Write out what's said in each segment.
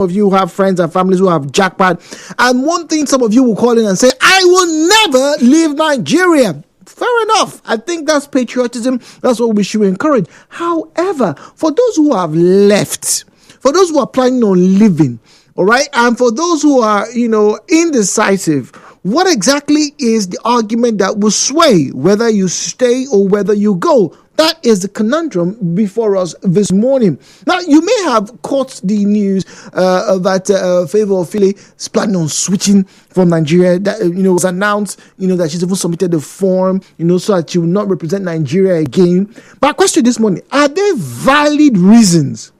of you have friends and families who have jackpot. And one thing some of you will call in and say, I will never leave Nigeria. Fair enough. I think that's patriotism. That's what we should encourage. However, for those who have left, for those who are planning on living, all right, and for those who are, indecisive, what exactly is the argument that will sway whether you stay or whether you go? That is the conundrum before us this morning. Now, you may have caught the news that Favour Phile is planning on switching from Nigeria. That was announced, that she's even submitted the form, so that she will not represent Nigeria again. But I question this morning: are there valid reasons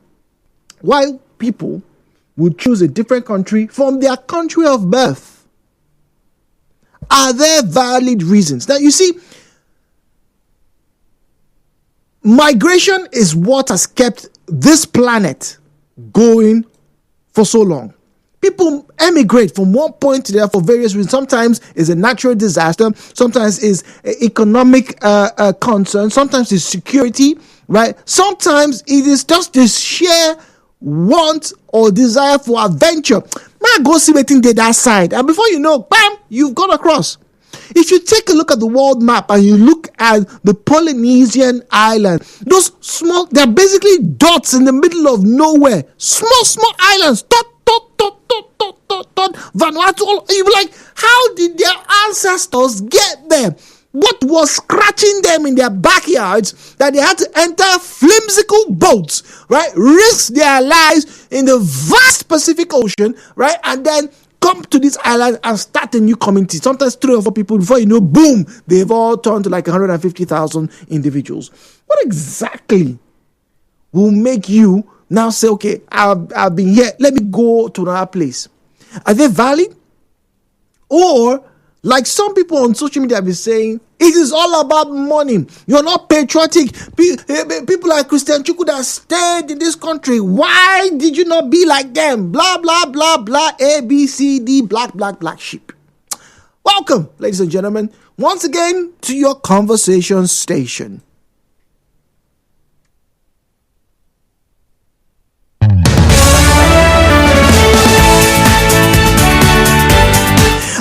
why people would choose a different country from their country of birth? Are there valid reasons? Now, you see, migration is what has kept this planet going for so long. People emigrate from one point to the other for various reasons. Sometimes it's a natural disaster. Sometimes it's economic concern. Sometimes it's security, right? Sometimes it is just this sheer want or desire for adventure. Man, go see waiting there that side, and before you know, bam, you've gone across. If you take a look at the world map and you look at the Polynesian island, those small, they're basically dots in the middle of nowhere. Small islands. Vanuatu. You'll be like, how did their ancestors get there? What was scratching them in their backyards that they had to enter flimsical boats, right? Risk their lives in the vast Pacific Ocean, right? And then come to this island and start a new community. Sometimes 3 or 4 people, before you know, boom, they've all turned to like 150,000 individuals. What exactly will make you now say, okay, I've been here, let me go to another place? Are they valid? Or, like some people on social media have been saying, it is all about money. You're not patriotic. People like Christian Chukwu that stayed in this country, why did you not be like them? Blah, blah, blah, blah, A, B, C, D, black sheep. Welcome, ladies and gentlemen, once again to your conversation station.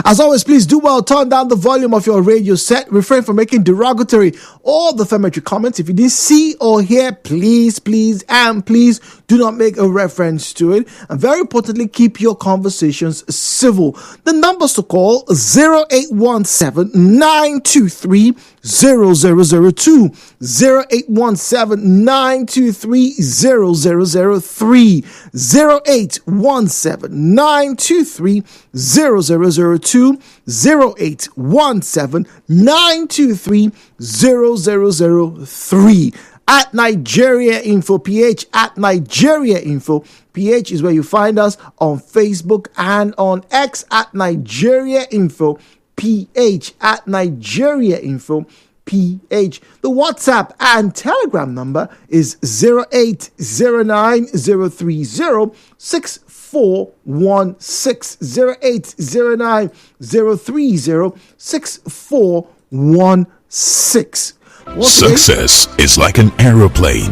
As always, please do well, turn down the volume of your radio set, refrain from making derogatory or defamatory comments. If you didn't see or hear, please do not make a reference to it. And very importantly, keep your conversations civil. The numbers to call 0817-923-0002, 0817-923-0003, 0817-923-0002, 0817-923-0003. At Nigeria Info PH, at Nigeria Info PH is where you find us on Facebook and on X at Nigeria Info PH, at Nigeria Info PH. The WhatsApp and Telegram number is 0809-030-6416, 0809-030-6416. Success is like an aeroplane.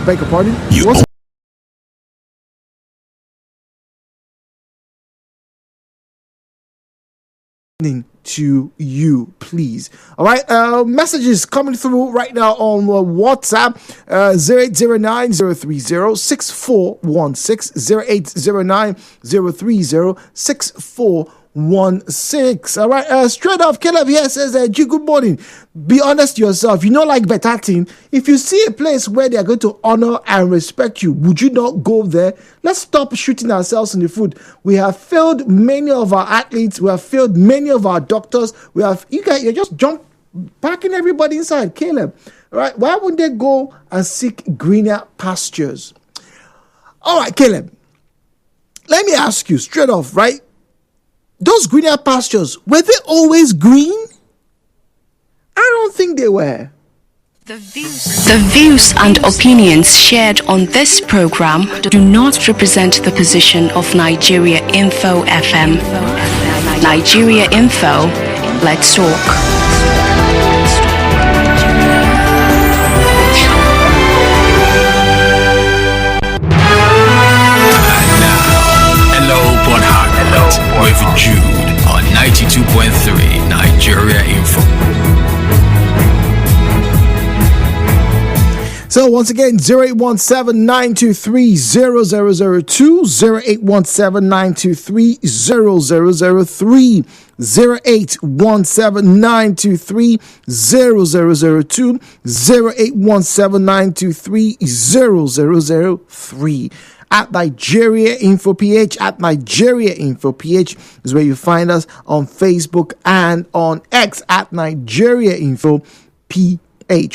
Beg your pardon? To you, please. All right, messages coming through right now on WhatsApp, 0809-030-6416, 0809-030-6416. All right, straight off, Caleb here says, good morning. Be honest to yourself. You know, like better thing. If you see a place where they are going to honor and respect you, would you not go there? Let's stop shooting ourselves in the foot. We have failed many of our athletes. We have failed many of our doctors. You're just packing everybody inside, Caleb. All right, why wouldn't they go and seek greener pastures? All right, Caleb, let me ask you straight off, right? Those greener pastures, were they always green? I don't think they were. The views and opinions shared on this program do not represent the position of Nigeria Info FM. Nigeria Info, let's talk. with Jude on 92.3 Nigeria Info. So once again, 0817-923-0002, 0817-923-0003, 0817-923-0002, 0817-923-0003. At Nigeria Info PH, at Nigeria Info PH is where you find us on Facebook and on X at Nigeria Info PH.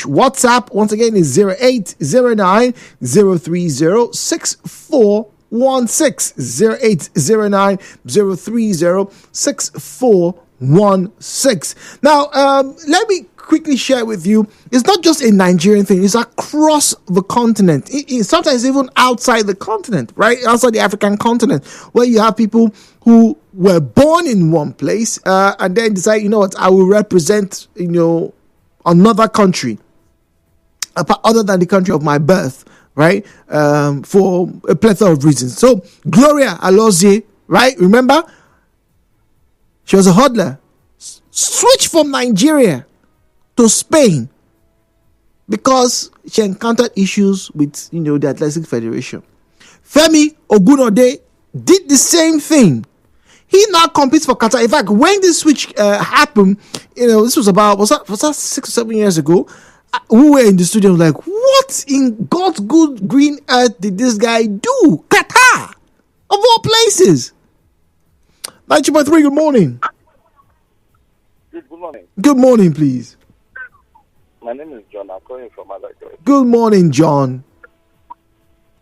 WhatsApp once again is 0809 030 6416, 0809 030 6416. Now, let me quickly share with you, it's not just a Nigerian thing, it's across the continent. Sometimes even outside the continent, right? Outside the African continent, where you have people who were born in one place and then decide, you know what, I will represent, another country other than the country of my birth, right? For a plethora of reasons. So Gloria Alozie, right? Remember, she was a hodler, switched from Nigeria to Spain because she encountered issues with the Athletic Federation. Femi Ogunode did the same thing. He now competes for Qatar. In fact, when this switch happened, this was that 6 or 7 years ago. We were in the studio like, what in God's good green earth did this guy do? Qatar, of all places. 92.3, good morning. Good morning. Good morning, please. My name is John. I'm calling from Alagoas. Good morning, John.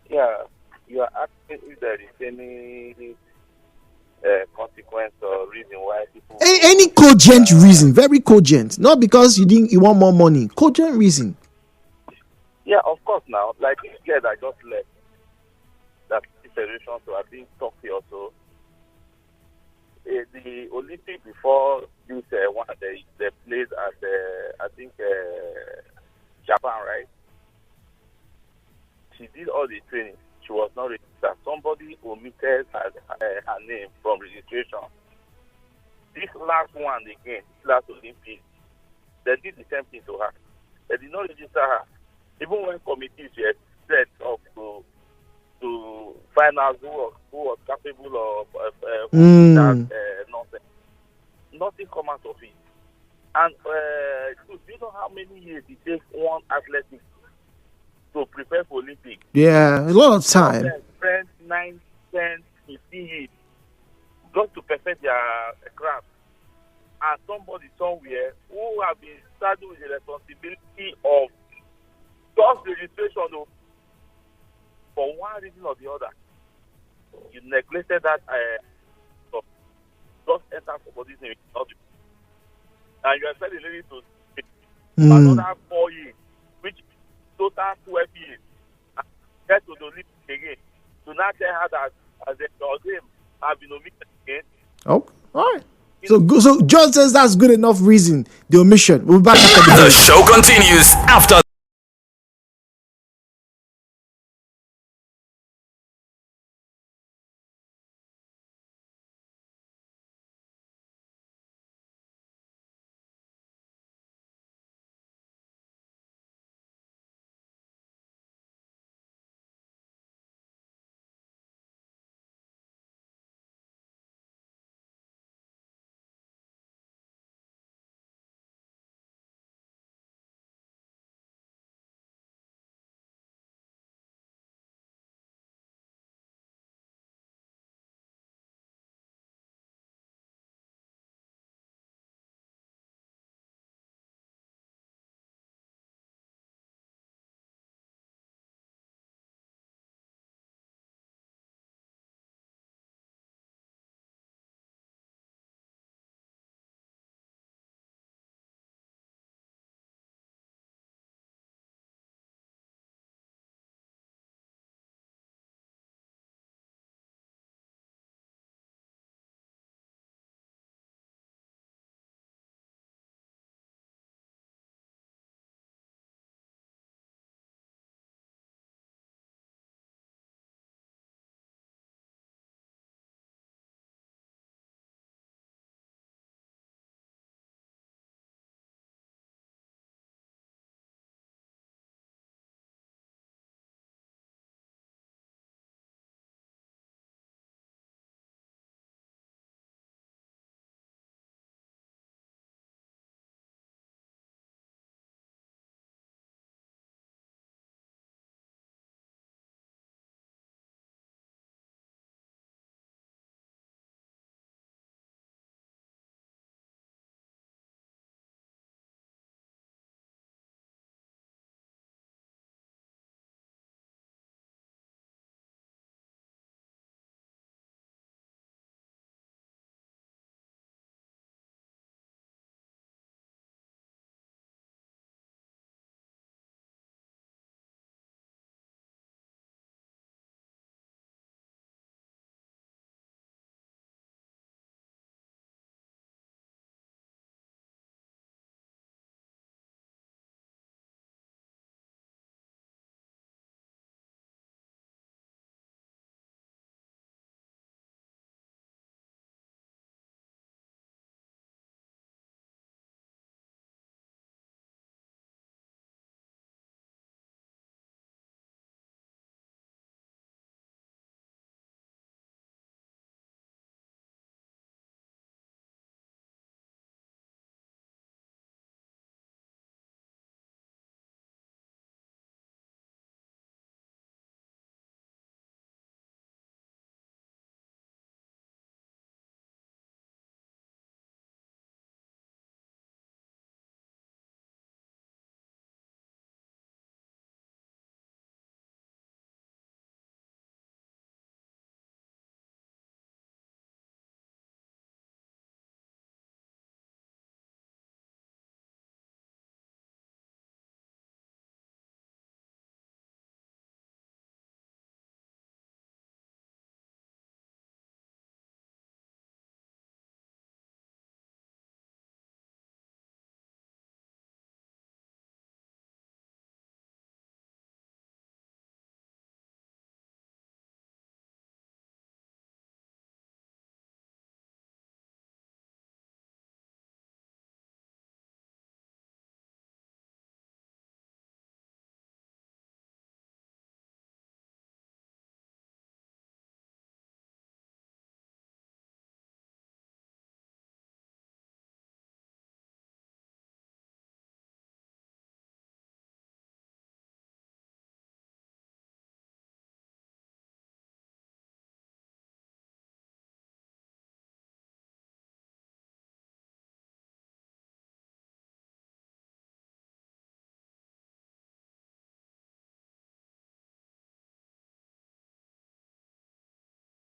Yeah, you are asking if there is any consequence or reason why people... Any cogent reason, very cogent. Not because you want more money. Cogent reason. Yeah, of course now. Like this girl that just left, that federation, so I think Tokyo also. The Olympic before this one, they played at, I think, Japan, right? She did all the training. She was not registered. Somebody omitted her name from registration. This last one again, this last Olympics, they did the same thing to her. They did not register her. Even when committees were set up to find out who was capable of that nonsense. Nothing come out of it. And do you know how many years it takes one athlete to prepare for Olympics? Yeah, a lot of time. Spend 9, 10, 15 years just to perfect their craft. And somebody somewhere who have been saddled with the responsibility of just registration for one reason or the other. You neglected that just enter somebody's name. And you are telling the lady to another 4 years, which total 12 years. And get to the Olympics again. To not tell her that as the game have been omitted again. Oh, all right. So John says that's good enough reason, the omission. We'll be back after The show continues after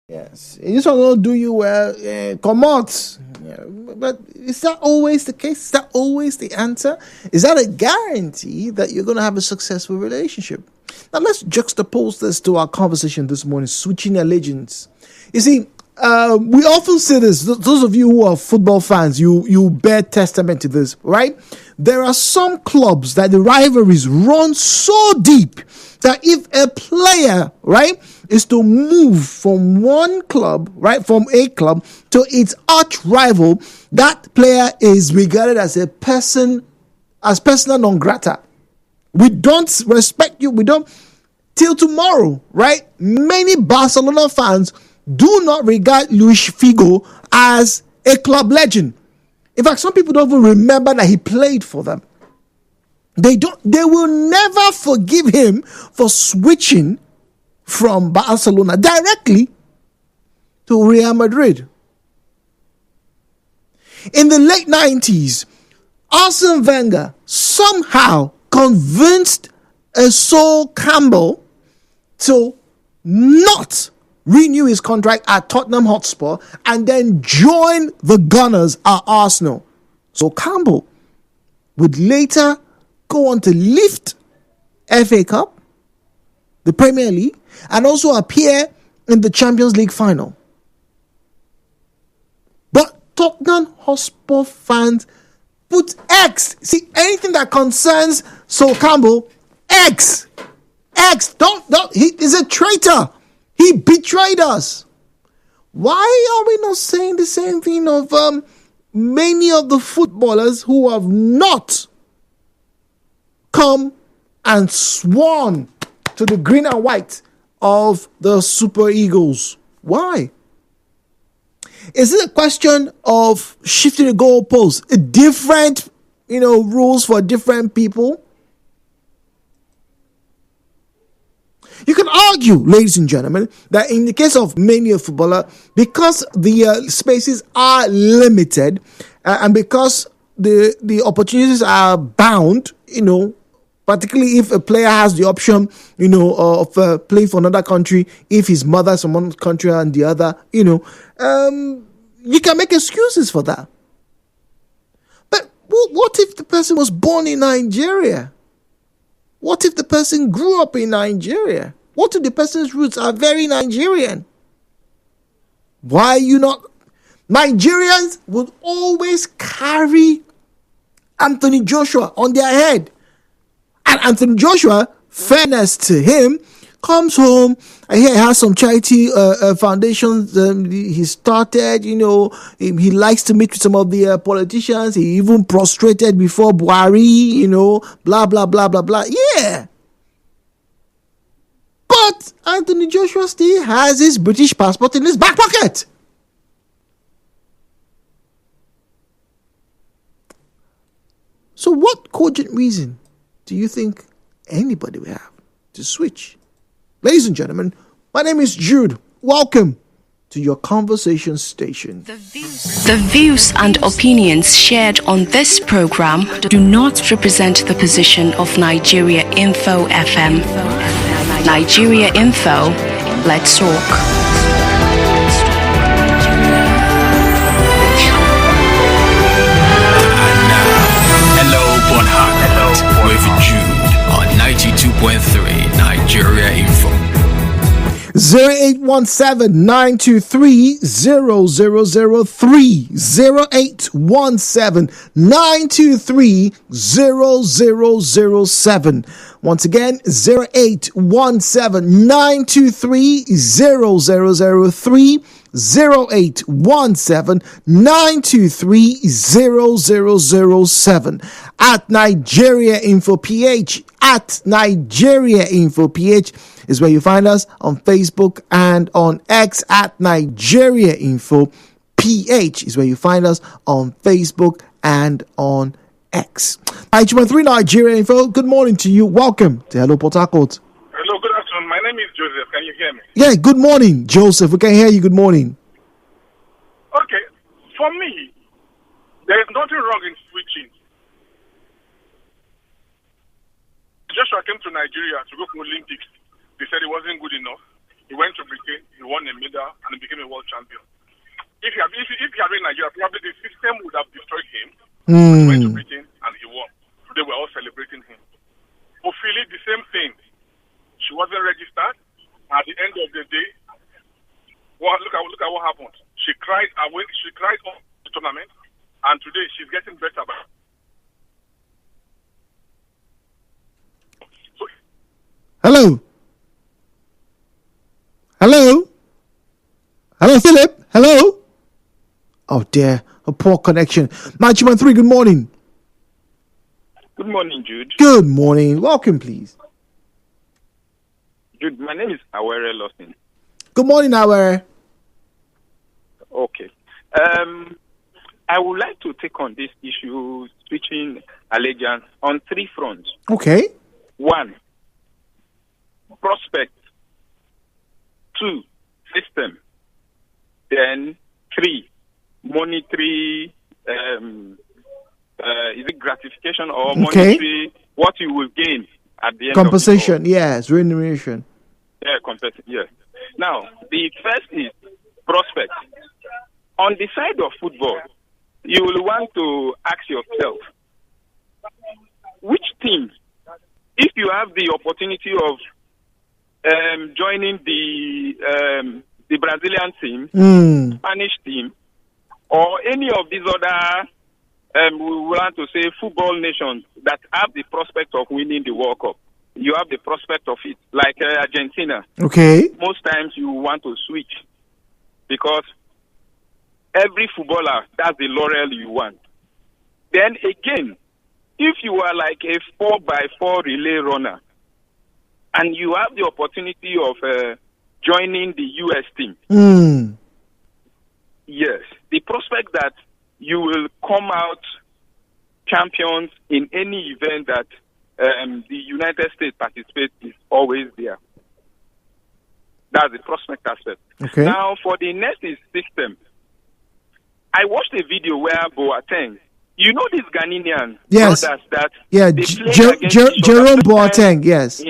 Yes, this one will do you well. Come out. Yeah, but is that always the case? Is that always the answer? Is that a guarantee that you're going to have a successful relationship? Now let's juxtapose this to our conversation this morning, switching allegiance. You see, we often say this. Those of you who are football fans, you bear testament to this, right? There are some clubs that the rivalries run so deep that if a player, right, is to move from one club, right, from a club to its arch rival, that player is regarded as a person, as persona non grata. We don't respect you. We don't, till tomorrow, right? Many Barcelona fans do not regard Luis Figo as a club legend. In fact, some people don't even remember that he played for them. They will never forgive him for switching from Barcelona directly to Real Madrid. In the late 90s, Arsene Wenger somehow convinced Sol Campbell to not renew his contract at Tottenham Hotspur and then join the Gunners at Arsenal. So Campbell would later go on to lift FA Cup, the Premier League, and also appear in the Champions League final. But Tottenham Hotspur fans put X. See, anything that concerns Sol Campbell, X. Don't. He is a traitor. He betrayed us. Why are we not saying the same thing of many of the footballers who have not come and sworn to the green and white of the Super Eagles? Why? Is it a question of shifting the goalposts? Different, rules for different people? You can argue, ladies and gentlemen, that in the case of many a footballer, because the spaces are limited and because the opportunities are bound, particularly if a player has the option, of playing for another country, if his mother's from one country and the other, you can make excuses for that. But what if the person was born in Nigeria? What if the person grew up in Nigeria? What if the person's roots are very Nigerian? Why are you not? Nigerians would always carry Anthony Joshua on their head. And Anthony Joshua, fairness to him, comes home and he has some charity foundations he started. He likes to meet with some of the politicians. He even prostrated before Buhari, blah, blah, blah, blah, blah. Yeah. But Anthony Joshua still has his British passport in his back pocket. So what cogent reason do you think anybody will have to switch? Ladies and gentlemen, my name is Jude. Welcome to your conversation station. The views and opinions shared on this program do not represent the position of Nigeria Info FM. Nigeria Info, let's talk. With Jude on 92.3 Nigeria Info. 0817-923-0003 0817-923-0007. Once again, 0817-923-0003 0817-923-0007. At Nigeria Info PH, at Nigeria Info PH is where you find us on Facebook and on X. At Nigeria Info PH is where you find us on Facebook and on X. 923 Nigeria Info, good morning to you. Welcome to Hello Port Harcourt. Hello, good afternoon. My name is Joseph. Can you hear me? Yeah, good morning, Joseph. We can hear you. Good morning. Okay. For me, there is nothing wrong in switching. Joshua came to Nigeria to go for Olympics. They said it wasn't good enough. He went to Britain, he won a medal, and he became a world champion. If he had been in Nigeria, probably the system would have destroyed him. He went to Britain and he won. Today we're all celebrating him. Ophelia, the same thing. She wasn't registered. At the end of the day, look at what happened. She cried away. She cried on the tournament, and today she's getting better. Hello. Hello. Hello, Philip. Hello. Oh dear, a poor connection. 91.3, good morning. Good morning, Jude. Good morning. Welcome, please. Jude, my name is Awere Lawson. Good morning, Awere. Okay. I would like to take on this issue, switching allegiance, on 3 fronts. Okay. 1, prospect. 2, system. Then 3, monetary, is it gratification or monetary, what you will gain at the end compensation, of the yes, remuneration. Yeah, compensation, yes. Now, the first is prospect. On the side of football, you will want to ask yourself, which team, if you have the opportunity of joining the Brazilian team, Spanish team, or any of these other, we want to say, football nations that have the prospect of winning the World Cup. You have the prospect of it, like Argentina. Okay. Most times you want to switch because every footballer, that's the laurel you want. Then again, if you are like a 4x4 relay runner and you have the opportunity of joining the US team, yes, the prospect that you will come out champions in any event that the United States participates is always there. That's the prospect aspect. Okay. Now, for the next is system. I watched a video where Boateng, you know these Ghanaian yes. brothers that Jerome Boateng, yes.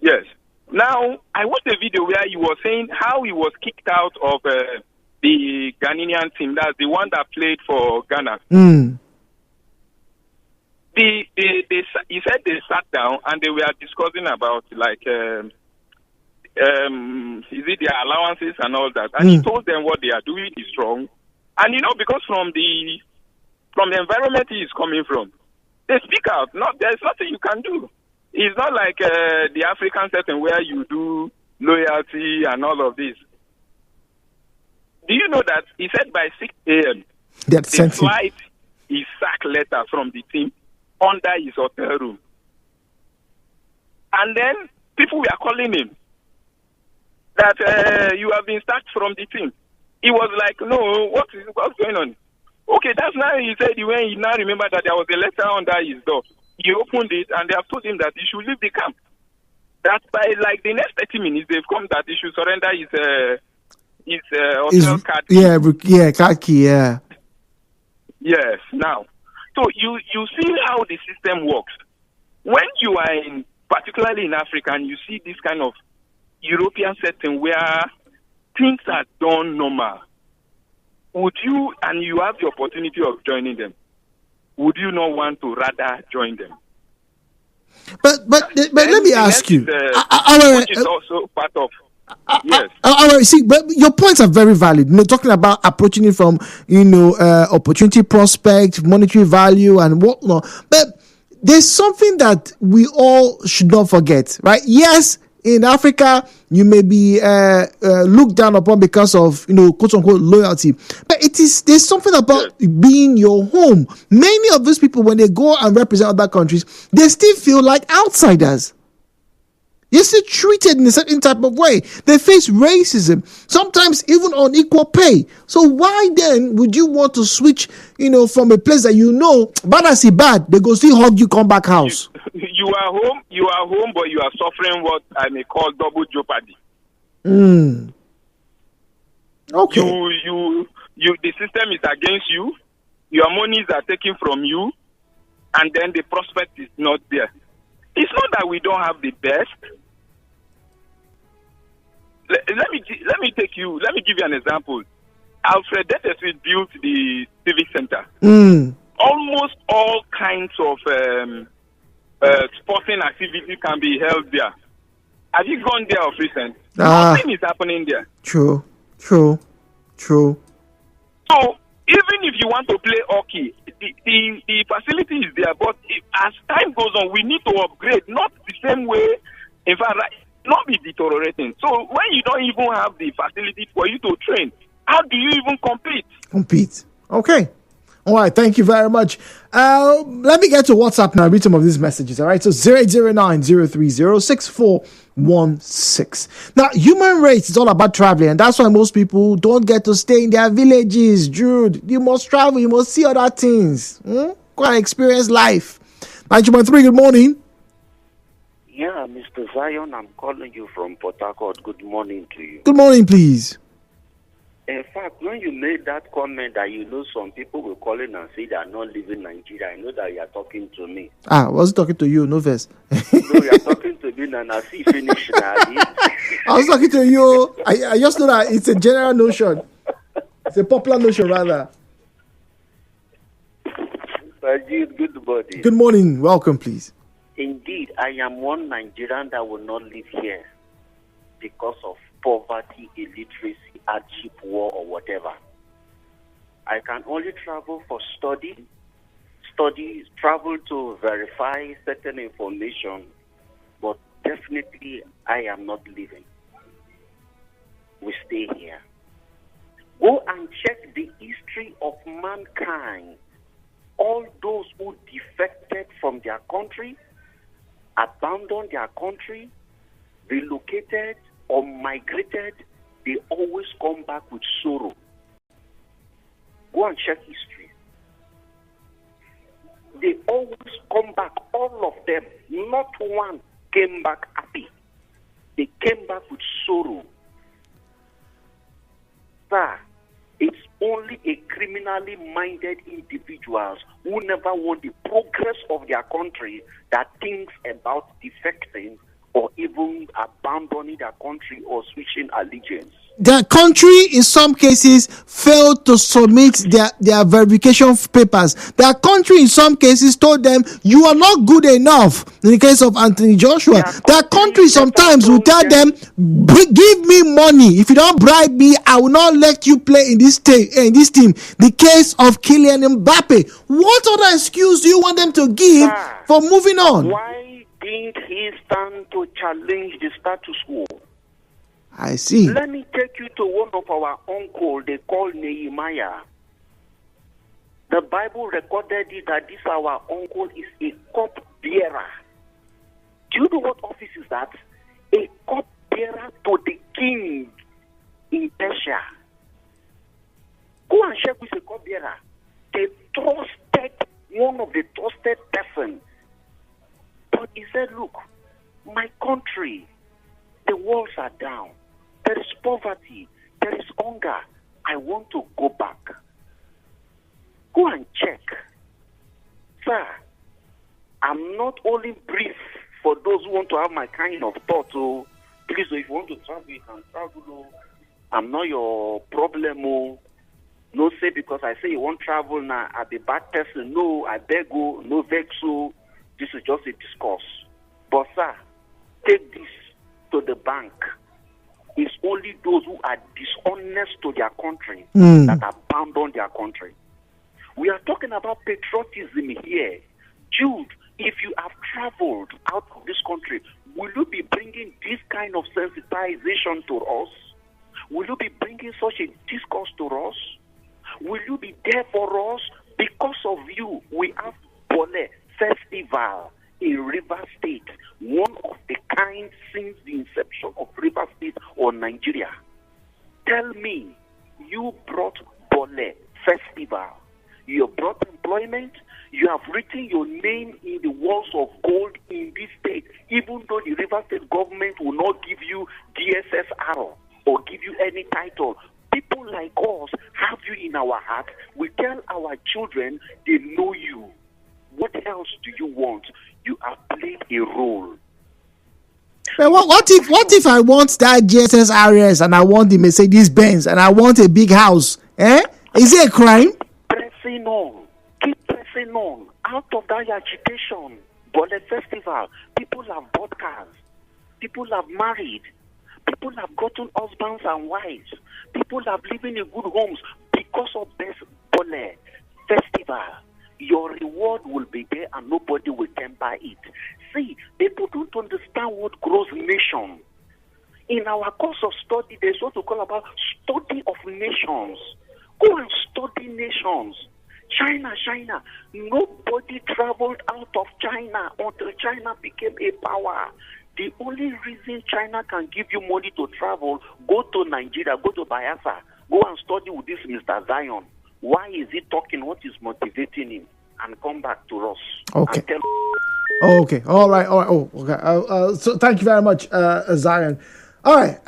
Yes. Now, I watched a video where he was saying how he was kicked out of the Ghanaian team. That's the one that played for Ghana. He said they sat down and they were discussing about like is it their allowances and all that, and he told them what they are doing is wrong, and you know, because from the environment he is coming from, they speak out. There's nothing you can do. It's not like the African setting where you do loyalty and all of this. Do you know that he said by 6 a.m. the flight is sack letter from the team under his hotel room. And then people were calling him that you have been sacked from the team. He was like, no, what's going on? Okay, that's now he said when he now remembered that there was a letter under his door. He opened it and they have told him that he should leave the camp. That by like the next 30 minutes they've come that he should surrender his hotel card. Yeah, card key, yeah. Yes, now. So you see how the system works. When you are particularly in Africa, and you see this kind of European setting where things are done normal, would you, and you have the opportunity of joining them, would you not want to rather join them? But let me ask you. Which is also part of. Yes. See, but your points are very valid. Talking about approaching it from, opportunity prospect, monetary value, and whatnot. But there's something that we all should not forget, right? Yes, in Africa, you may be looked down upon because of, quote unquote, loyalty. But there's something about being your home. Many of those people, when they go and represent other countries, they still feel like outsiders. You're still treated in a certain type of way. They face racism, sometimes even unequal pay. So why then would you want to switch, from a place that bad as it bad, they go still hug you, come back house? You are home, but you are suffering what I may call double jeopardy. Okay. The system is against you. Your monies are taken from you, and then the prospect is not there. It's not that we don't have the best. let me give you an example. Alfred Detesfield built the civic center. Almost all kinds of sporting activity can be held there. Have you gone there of recent? Nothing is happening there. True. So even if you want to play hockey, the facility is there, but as time goes on, we need to upgrade, not the same way, in fact, not be deteriorating. So when you don't even have the facility for you to train, how do you even compete? Okay. All right, thank you very much. Let me get to WhatsApp now, read some of these messages, all right? So 0809-030-6416. Now, human race is all about traveling, and that's why most people don't get to stay in their villages. Jude, you must travel, you must see other things. Go and experience life. 92.3, good morning. Yeah, Mr. Zion, I'm calling you from Port Harcourt. Good morning to you. Good morning, please. In fact, when you made that comment that some people will call in and say they are not leaving Nigeria, I know that you are talking to me. I was talking to you, no verse. No, you are talking to me and I see finish now. I was talking to you. I just know that it's a general notion. It's a popular notion, rather. Good morning. Good morning. Welcome, please. Indeed, I am one Nigerian that will not live here because of poverty, illiteracy, hardship, war, or whatever. I can only travel for travel to verify certain information, but definitely I am not leaving. We stay here. Go and check the history of mankind. All those who defected from their country, abandoned their country, relocated, or migrated, they always come back with sorrow. Go and check history. They always come back, all of them. Not one came back happy. They came back with sorrow. Sir, it's only a criminally minded individuals who never want the progress of their country that thinks about defecting or even abandoning their country or switching allegiance. The country, in some cases, failed to submit their verification papers. The country, in some cases, told them, you are not good enough. In the case of Anthony Joshua, the country sometimes will tell them, give me money. If you don't bribe me, I will not let you play in this team. The case of Kylian Mbappe. What other excuse do you want them to give for moving on? Why didn't he stand to challenge the status quo? I see. Let me take you to one of our uncles they call Nehemiah. The Bible recorded it that this our uncle is a cup bearer. Do you know what office is that? A cup bearer to the king in Persia. Go and check with a cup bearer. They trusted one of the trusted person. But he said, look, my country, the walls are down. There is poverty. There is hunger. I want to go back. Go and check. Sir, I'm not only brief for those who want to have my kind of thought. So please, if you want to travel, you can travel. I'm not your problem. No say because I say you won't travel now, I'm a bad person. No, I beg you, no vex you. This is just a discourse. But sir, take this to the bank. It's only those who are dishonest to their country that abandon their country. We are talking about patriotism here. Jude, if you have traveled out of this country, will you be bringing this kind of sensitization to us? Will you be bringing such a discourse to us? Will you be there for us? Because of you, we have Bole Festival in River State, one of the kind since the inception of River State or Nigeria. Tell me, you brought Bole Festival. You brought employment. You have written your name in the walls of gold in this state, even though the River State government will not give you DSS arrow or give you any title. People like us have you in our heart. We tell our children they know you. What else do you want? You have played a role. But what if I want that GSS RS and I want the Mercedes Benz and I want a big house? Is it a crime? Pressing on. Keep pressing on. Out of that agitation. Bole Festival. People have bought cars. People have married. People have gotten husbands and wives. People have living in good homes because of this Bole Festival. Your reward will be there and nobody will temper it. See, people don't understand what grows nation. In our course of study, there's what we call about study of nations. Go and study nations. China. Nobody traveled out of China until China became a power. The only reason China can give you money to travel, go to Nigeria, go to Bayelsa, go and study with this Mr. Zion. Why is he talking? What is motivating him? And come back to us. Okay. Okay. All right. Oh, okay. So thank you very much, Zion. All right.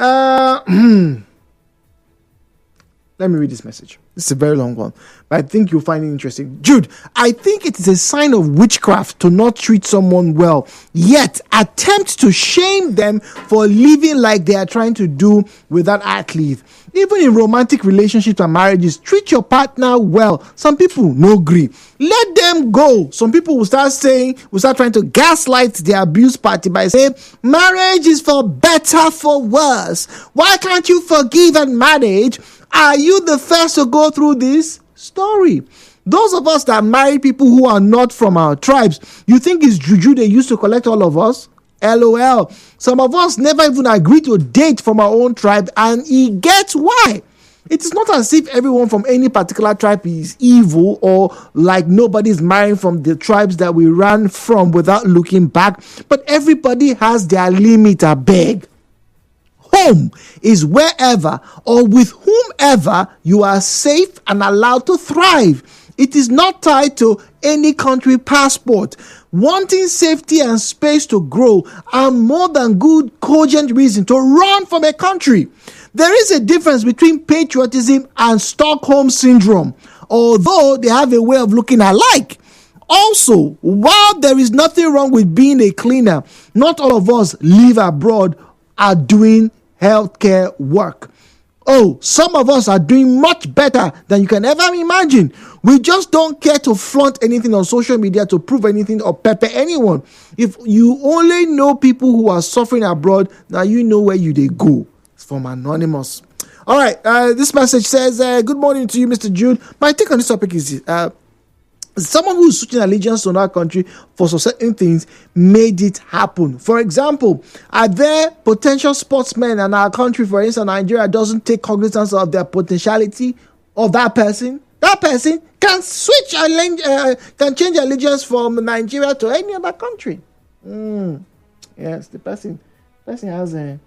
Let me read this message. This is a very long one, but I think you'll find it interesting. Jude, I think it is a sign of witchcraft to not treat someone well, yet attempt to shame them for living like they are trying to do with that athlete. Even in romantic relationships and marriages, treat your partner well. Some people no agree. Let them go. Some people will start trying to gaslight the abuse party by saying, marriage is for better, for worse. Why can't you forgive and manage? Are you the first to go through this story? Those of us that marry people who are not from our tribes, you think it's juju they used to collect all of us? LOL. Some of us never even agree to date from our own tribe, and he gets why. It is not as if everyone from any particular tribe is evil or like nobody's marrying from the tribes that we ran from without looking back, but everybody has their limit, I beg. Home is wherever or with whomever you are safe and allowed to thrive. It is not tied to any country passport. Wanting safety and space to grow are more than good, cogent reason to run from a country. There is a difference between patriotism and Stockholm syndrome, although they have a way of looking alike. Also, while there is nothing wrong with being a cleaner, not all of us live abroad are doing healthcare work. Oh, some of us are doing much better than you can ever imagine. We just don't care to flaunt anything on social media to prove anything or pepper anyone. If you only know people who are suffering abroad, now you know where they go. It's from Anonymous. All right, this message says, good morning to you, Mr. Jude. My take on this topic is someone who is switching allegiance to another country for certain things made it happen. For example, are there potential sportsmen in our country, for instance, Nigeria, doesn't take cognizance of their potentiality of that person? That person can switch, can change allegiance from Nigeria to any other country. Yes, the person has an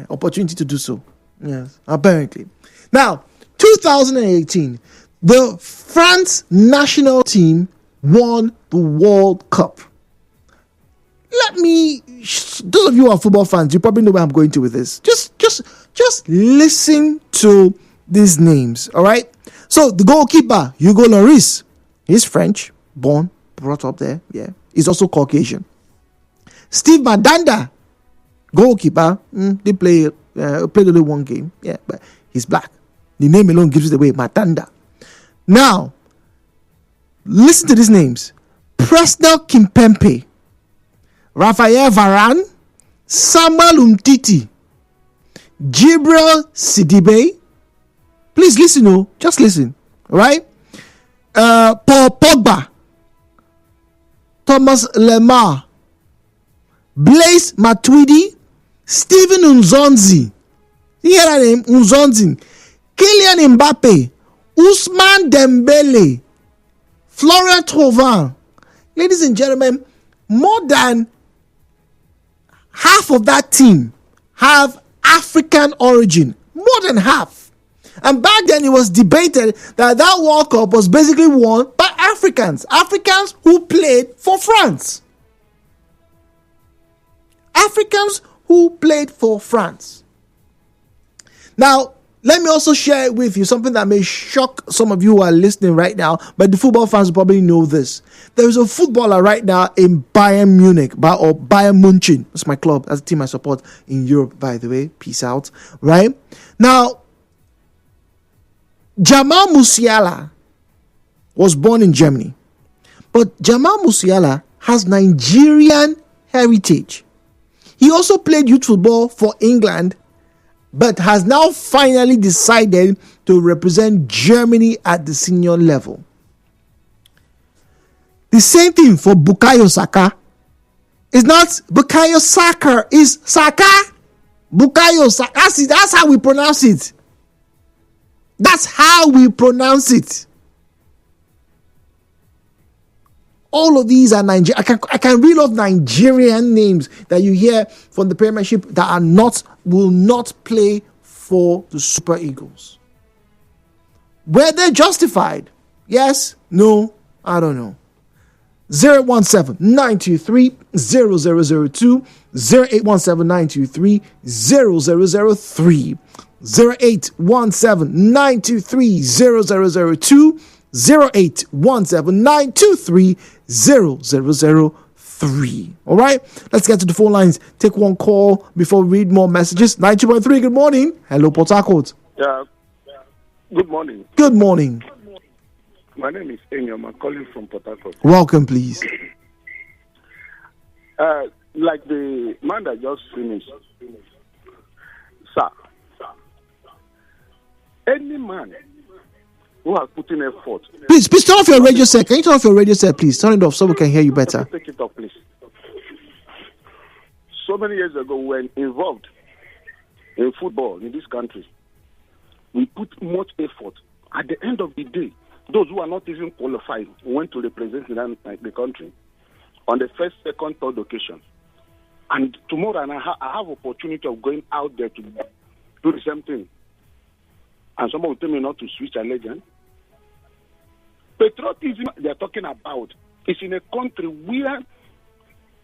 opportunity to do so. Yes, apparently. Now, 2018. The France national team won the World Cup. Those of you who are football fans, you probably know where I'm going to with this. Just listen to these names, all right? So the goalkeeper, Hugo Lloris, he's French, born, brought up there, yeah. He's also Caucasian. Steve Mandanda, goalkeeper, they played only one game, yeah, but he's black. The name alone gives it away, Mandanda. Now, listen to these names. Presnel Kimpembe, Raphael Varane, Samuel Umtiti, Jibril Sidibe. Please listen, just listen, all right? Paul Pogba, Thomas Lemar, Blaise Matuidi, Steven Nzonzi. You hear that name? Nzonzi. Kylian Mbappe, Ousmane Dembele, Florian Thauvin. Ladies and gentlemen, more than half of that team have African origin. More than half. And back then it was debated that World Cup was basically won by Africans. Africans who played for France. Africans who played for France. Now, Let me also share with you something that may shock some of you who are listening right now, but the football fans will probably know this. There is a footballer right now in Bayern Munich, or Bayern München. That's my club. That's the team I support in Europe, by the way. Peace out. Right? Now, Jamal Musiala was born in Germany. But Jamal Musiala has Nigerian heritage. He also played youth football for England, but has now finally decided to represent Germany at the senior level. The same thing for Bukayo Saka. It's not Bukayo Saka, it's Saka. Bukayo Saka. That's how we pronounce it. That's how we pronounce it. All of these are Nigerian. I can reel off Nigerian names that you hear from the Premiership that will not play for the Super Eagles. Were they justified? Yes? No? I don't know. 017-923-0002, 0817-923-0003, 0817-923-0002, 0817-923-0003. All right, let's get to the phone lines. Take one call before we read more messages. 92.3, good morning. Hello, Port Harcourt. Yeah, good morning. Good morning. My name is Enyom. I'm calling from Port Harcourt. Welcome, please. Like the man that just finished, sir, any man who has put in effort. Please turn off your radio set. Can you turn off your radio set, please? Turn it off so we can hear you better. Take it off, please. So many years ago, we were involved in football in this country. We put much effort. At the end of the day, those who are not even qualified went to represent the country on the first, second, third occasion. And tomorrow, I have opportunity of going out there to do the same thing. And someone will tell me not to switch a legend. Patriotism they are talking about is in a country where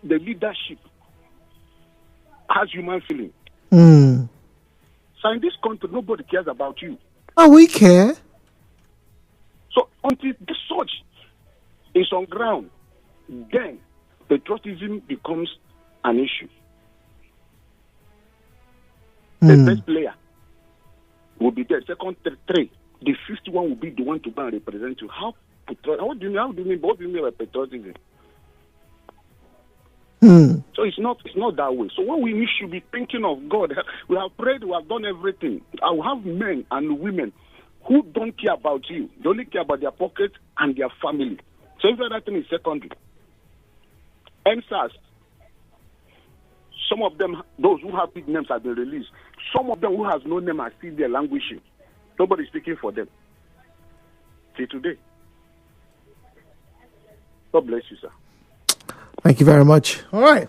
the leadership has human feeling. So in this country, nobody cares about you. Oh, we care. So until the such is on ground, then patriotism becomes an issue. The best player will be there. Second, third, the 51 will be the one to go and represent you. How do you mean by patriotism? So it's not that way. So what we should be thinking of God, we have prayed, we have done everything. I will have men and women who don't care about you. They only care about their pocket and their family. So every other thing is secondary. NSAS, some of them, those who have big names have been released. Some of them who has no name are still there languishing. Nobody speaking for them. Till today. God bless you, sir. Thank you very much. All right.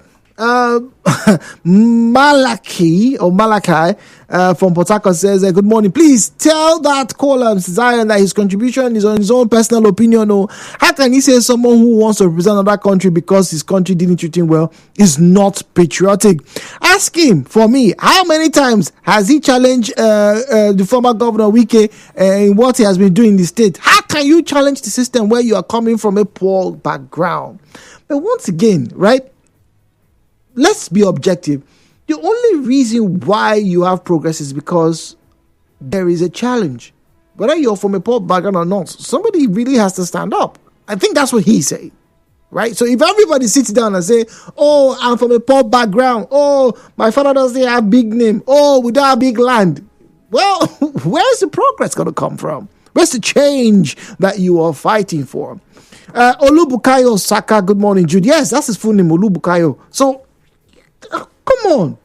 Malachi from Port Harcourt says, good morning. Please tell that caller, Zion, that his contribution is on his own personal opinion. Or how can he say someone who wants to represent another country because his country didn't treat him well is not patriotic? Ask him, for me, how many times has he challenged the former governor Wike in what he has been doing in the state? How can you challenge the system where you are coming from a poor background? But once again, right? Let's be objective. The only reason why you have progress is because there is a challenge. Whether you're from a poor background or not, somebody really has to stand up. I think that's what he's saying, right? So if everybody sits down and say, oh, I'm from a poor background. Oh, my father doesn't have big name. Oh, we don't have big land. Well, where's the progress going to come from? Where's the change that you are fighting for? Olubukayo Saka, good morning, Jude. Yes, that's his full name, Olubukayo. So, come on.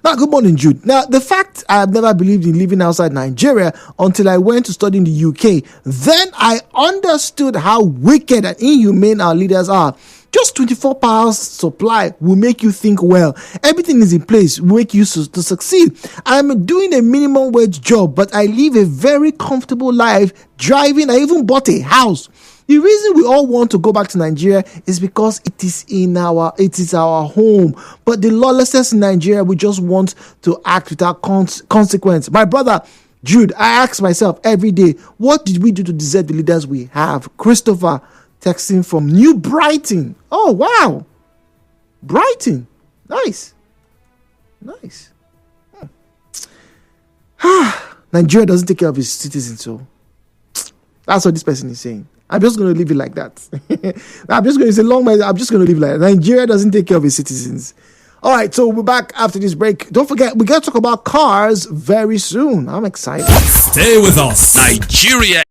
Now, good morning, Jude. Now, the fact I have never believed in living outside Nigeria until I went to study in the UK, then I understood how wicked and inhumane our leaders are. Just 24 hours supply will make you think well. Everything is in place, will make you to succeed. I'm doing a minimum wage job, but I live a very comfortable life, driving. I even bought a house. The reason we all want to go back to Nigeria is because it is our home. But the lawlessness in Nigeria, we just want to act without consequence. My brother Jude, I ask myself every day, what did we do to deserve the leaders we have? Christopher texting from New Brighton. Oh, wow. Brighton. Nice. Nigeria doesn't take care of its citizens, so that's what this person is saying. I'm just going to leave it like that. I'm just going to leave it like that. Nigeria doesn't take care of its citizens. All right, so we'll be back after this break. Don't forget, we got to talk about cars very soon. I'm excited. Stay with us. Nigeria